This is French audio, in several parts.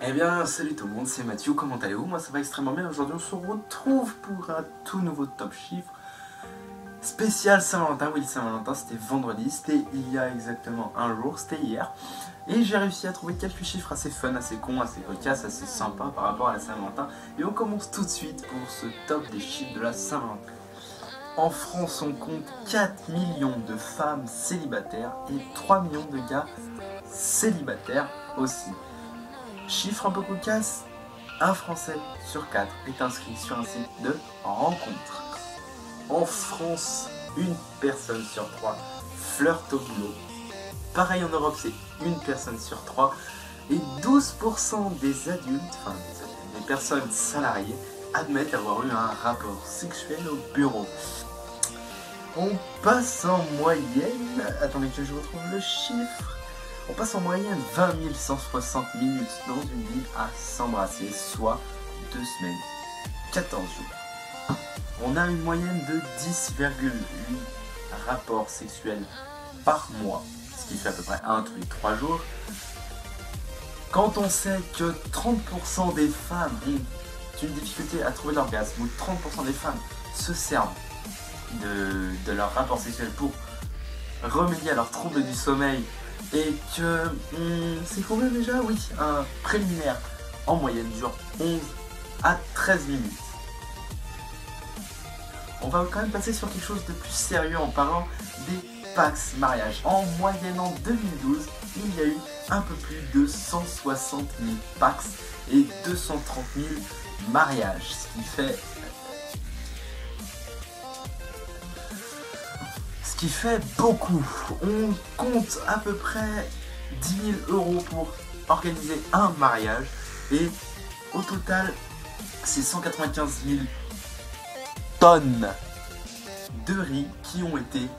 Eh bien, salut tout le monde, c'est Mathieu, comment allez-vous? Moi ça va extrêmement bien, aujourd'hui on se retrouve pour un tout nouveau top chiffre spécial Saint-Valentin. Oui, Saint-Valentin c'était vendredi, c'était il y a exactement un jour, c'était hier. Et j'ai réussi à trouver quelques chiffres assez fun, assez cons, assez cocasses, assez sympas par rapport à la Saint-Valentin. Et on commence tout de suite pour ce top des chiffres de la Saint-Valentin. En France, on compte 4 millions de femmes célibataires et 3 millions de gars célibataires aussi. Chiffre un peu cocasse, un Français sur 4 est inscrit sur un site de rencontre. En France, une personne sur 3 flirte au boulot. Pareil en Europe, c'est une personne sur 3. Et 12% des adultes, des personnes salariées, admettent avoir eu un rapport sexuel au bureau. On passe en moyenne, attendez que je retrouve le chiffre. On passe en moyenne 20 160 minutes dans une vie à s'embrasser, soit 2 semaines, 14 jours. On a une moyenne de 10,8 rapports sexuels par mois, ce qui fait à peu près 1 tous les 3 jours. Quand on sait que 30% des femmes ont une difficulté à trouver l'orgasme, ou 30% des femmes se servent de leur rapport sexuel pour remédier à leurs troubles du sommeil, et que c'est combien déjà? Oui, un préliminaire en moyenne dure 11 à 13 minutes. On va quand même passer sur quelque chose de plus sérieux en parlant des Pax mariages. En moyenne en 2012, il y a eu un peu plus de 160 000 Pax et 230 000 mariages, ce qui fait beaucoup. On compte à peu près 10 000 € pour organiser un mariage et au total c'est 195 000 tonnes de riz qui ont été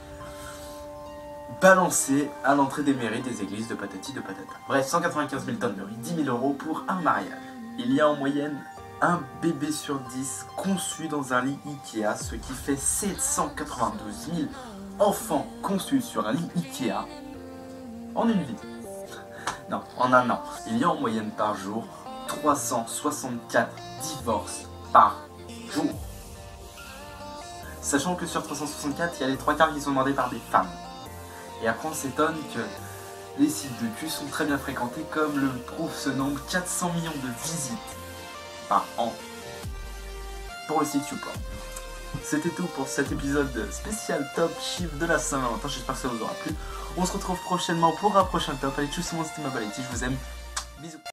balancées à l'entrée des mairies, des églises, de patati de patata. Bref, 195 000 tonnes de riz, 10 000 € pour un mariage. Il y a en moyenne un bébé sur 10 conçu dans un lit Ikea, ce qui fait 792 000 enfants conçus sur un lit Ikea en une vie. Non, en un an. Il y a en moyenne par jour 364 divorces par jour. Sachant que sur 364, il y a les 3/4 qui sont demandés par des femmes. Et après on s'étonne que les sites de cul sont très bien fréquentés, comme le prouve ce nombre, 400 millions de visites par an pour le site YouPorn. C'était tout pour cet épisode spécial top chiffre de la Saint-Valentin, j'espère que ça vous aura plu. On se retrouve prochainement pour un prochain top. Allez, tchuss, c'était ma balayette, je vous aime, bisous.